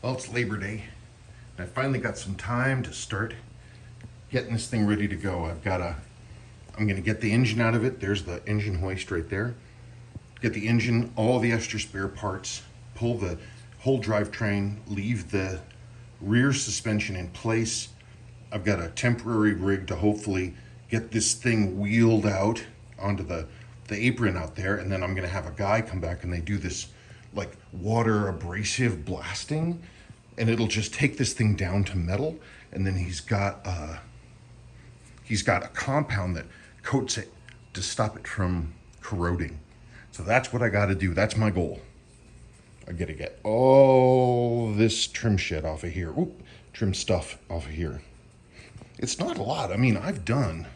Well, it's Labor Day, and I finally got some time to start getting this thing ready to go. I'm gonna get the engine out of it. There's the engine hoist right there. Get the engine, all the extra spare parts, pull the whole drivetrain, leave the rear suspension in place. I've got a temporary rig to hopefully get this thing wheeled out onto the apron out there, and then I'm gonna have a guy come back and they do this like water abrasive blasting, and it'll just take this thing down to metal, and then he's got a compound that coats it to stop it from corroding. So that's what I got to do. That's my goal. I got to get all this trim shit off of here. Oop, trim stuff off of here. It's not a lot. I mean, I've done,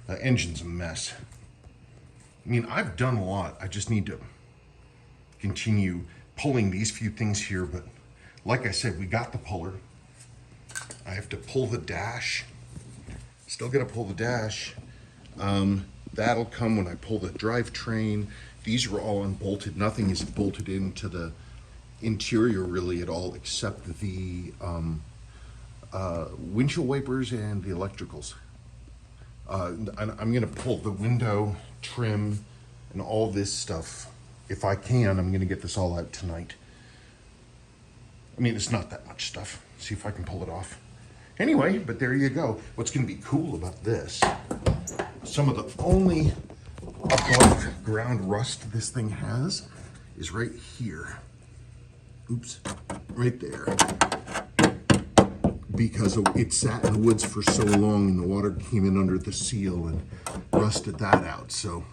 the engine's a mess. I mean, I've done a lot. I just need to continue pulling these few things here. But like I said, we got the puller. I have to pull the dash. Still got to pull the dash. That'll come when I pull the drivetrain. These are all unbolted. Nothing is bolted into the interior really at all, except the windshield wipers and the electricals. I'm gonna pull the window trim and all this stuff. If I can, I'm gonna get this all out tonight. I mean, it's not that much stuff. See if I can pull it off. Anyway, but there you go. What's gonna be cool about this, some of the only above ground rust this thing has is right here. Oops, right there. Because it sat in the woods for so long and the water came in under the seal and rusted that out. So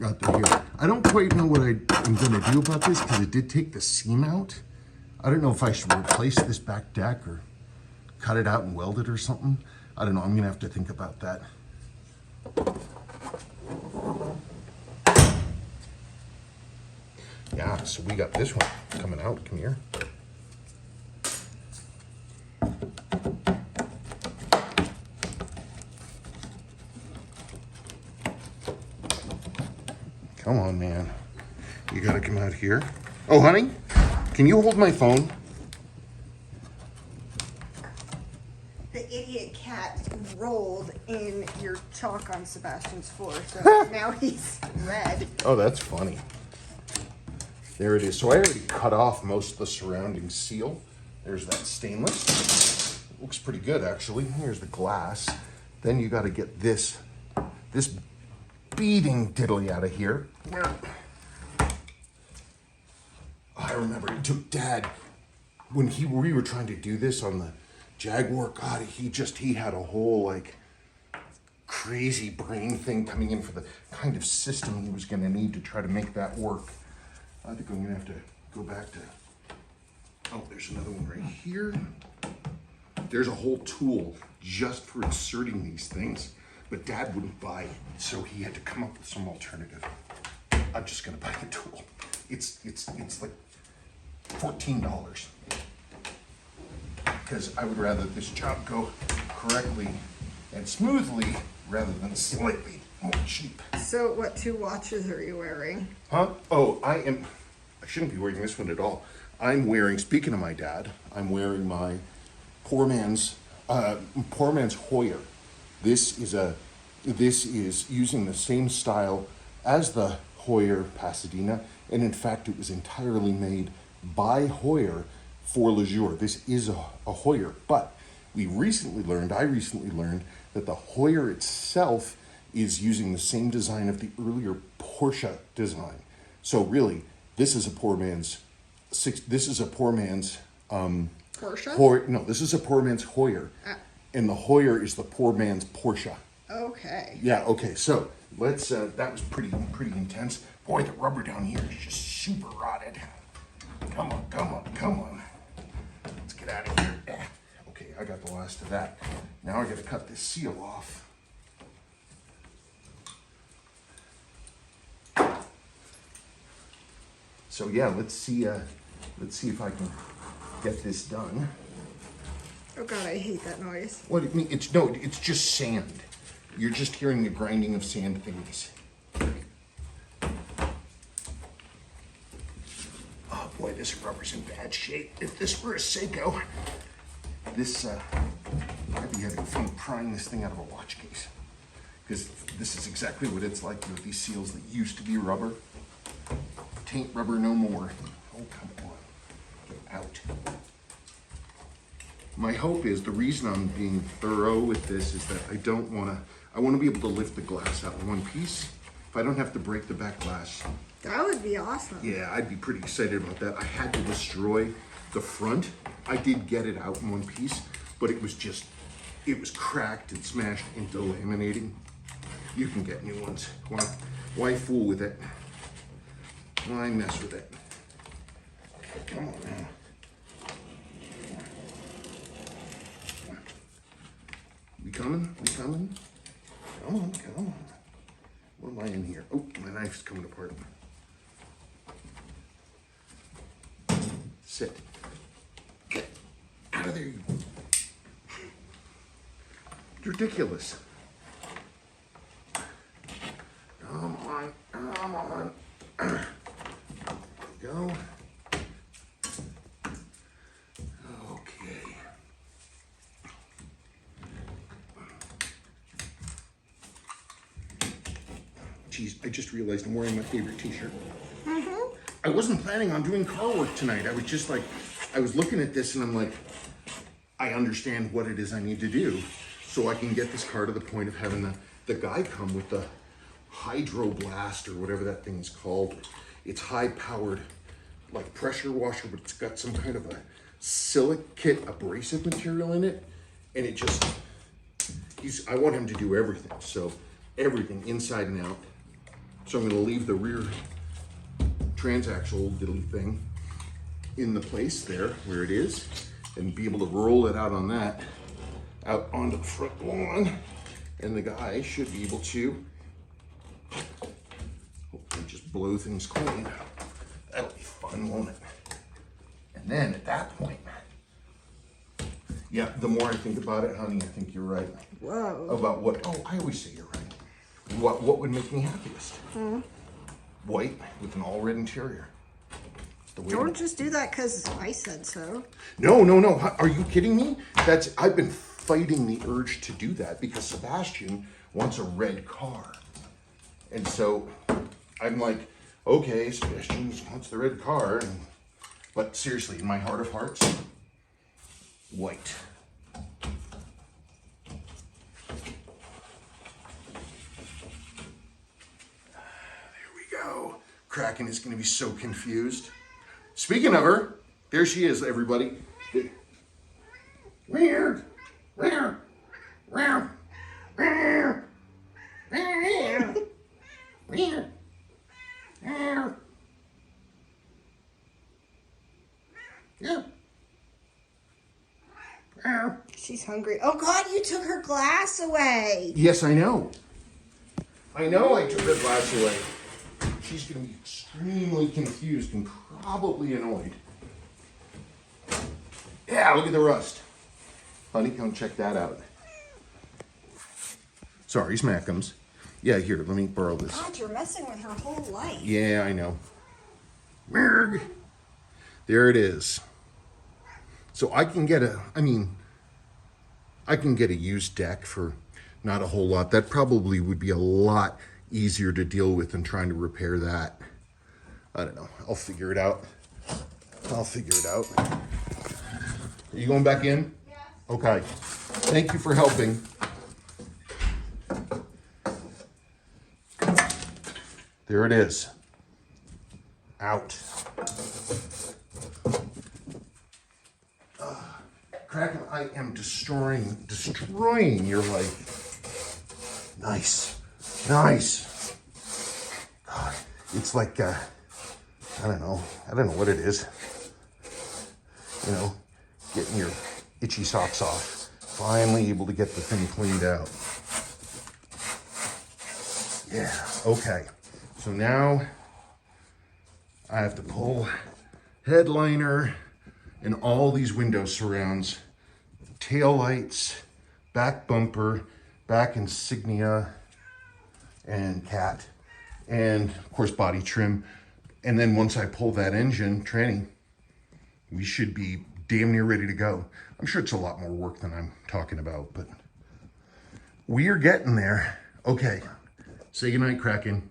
got that here. I don't quite know what I'm gonna do about this because it did take the seam out. I don't know if I should replace this back deck or cut it out and weld it or something. I don't know, I'm gonna have to think about that. Yeah, so we got this one coming out. Come here. Come on, man. You gotta come out here. Oh, honey, can you hold my phone? The idiot cat rolled in your chalk on Sebastian's floor, so now he's red. Oh, that's funny. There it is. So I already cut off most of the surrounding seal. There's that stainless. Looks pretty good, actually. Here's the glass. Then you got to get this beading diddly out of here. I remember it took Dad when we were trying to do this on the Jaguar. God, he had a whole like crazy brain thing coming in for the kind of system he was going to need to try to make that work. I think I'm gonna have to go back to, oh, there's another one right here. There's a whole tool just for inserting these things, but Dad wouldn't buy it, so he had to come up with some alternative. I'm just gonna buy the tool. It's like $14. Because I would rather this job go correctly and smoothly rather than slightly more cheap. So what 2 watches are you wearing? Huh? Oh, I shouldn't be wearing this one at all. I'm wearing, speaking of my dad, I'm wearing my poor man's Hoyer. This is using the same style as the Hoyer Pasadena, and in fact it was entirely made by Hoyer for Leisure. This is a Hoyer, but I recently learned that the Hoyer itself is using the same design of the earlier Porsche design. So really, this is a poor man's Porsche? this is a poor man's Hoyer. And the Hoyer is the poor man's Porsche. Okay. Yeah, okay, so let's that was pretty intense. Boy, the rubber down here is just super rotted. Come on. Let's get out of here. Okay, I got the last of that. Now I gotta cut this seal off. So yeah, let's see if I can get this done. Oh God, I hate that noise. What it mean? It's just sand. You're just hearing the grinding of sand things. Oh boy, this rubber's in bad shape. If this were a Seiko, this, I'd be having fun prying this thing out of a watch case. Because this is exactly what it's like with these seals that used to be rubber. Taint rubber no more. Oh, come on. Get out. My hope is, the reason I'm being thorough with this is that I want to be able to lift the glass out in one piece. If I don't have to break the back glass. That would be awesome. Yeah, I'd be pretty excited about that. I had to destroy the front. I did get it out in one piece, but it was cracked and smashed into laminating. You can get new ones. Why fool with it? Why mess with it? Come on now. We coming? We coming? Come on, come on. What am I in here? Oh, my knife's coming apart. Sit. Get out of there, you. It's ridiculous. Come on, come on. Go. Okay. Geez, I just realized I'm wearing my favorite t-shirt. I wasn't planning on doing car work tonight. I was just like, I was looking at this and I'm like, I understand what it is I need to do so I can get this car to the point of having the guy come with the hydro blast or whatever that thing's called. It's high powered, like pressure washer, but it's got some kind of a silicate abrasive material in it. And it just, I want him to do everything. So everything inside and out. So I'm gonna leave the rear transaxle diddly thing in the place there where it is and be able to roll it out on that, out onto the front lawn. And the guy should be able to hopefully just blow things clean. That'll be fun, won't it? And then at that point, yeah, the more I think about it, honey, I think you're right. Whoa. About what, oh, I always say you're right. What would make me happiest? White with an all red interior. Don't just do that because I said so. No. Are you kidding me? I've been fighting the urge to do that because Sebastian wants a red car. And so I'm like, okay, Sebastian wants the red car. But seriously, in my heart of hearts, white. Kraken is going to be so confused. Speaking of her, there she is, everybody. Weird. Weird. Weird. Weird. Weird. Weird. Weird. Yeah. She's hungry. Oh God, you took her glass away. Yes, I know. I know I took her glass away. She's going to be extremely confused and probably annoyed. Yeah, look at the rust. Honey, come check that out. Sorry, Smackums. Yeah, here, let me borrow this. God, you're messing with her whole life. Yeah, I know. There it is. So I can get a used deck for not a whole lot. That probably would be a lot easier to deal with than trying to repair that. I don't know. I'll figure it out. Are you going back in? Yes. Okay. Thank you for helping. There it is. Out. Kraken, I am destroying your life. Nice. God, it's like, I don't know what it is. You know, getting your itchy socks off. Finally able to get the thing cleaned out. Yeah, okay. So now I have to pull headliner and all these window surrounds, tail lights, back bumper, back insignia, and cat, and of course body trim. And then once I pull that engine, tranny, we should be damn near ready to go. I'm sure it's a lot more work than I'm talking about, but we are getting there. Okay, say goodnight, Kraken.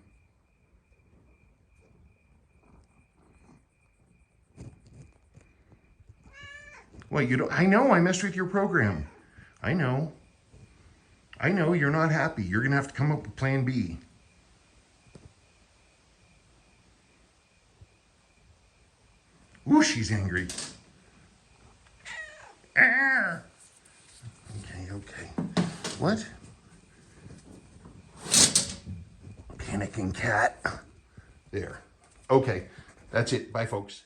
Well, you don't, I know I messed with your program. I know. I know you're not happy. You're gonna have to come up with plan B. Ooh, she's angry. Ah. Okay, okay. What? Panicking cat. There. Okay, that's it. Bye, folks.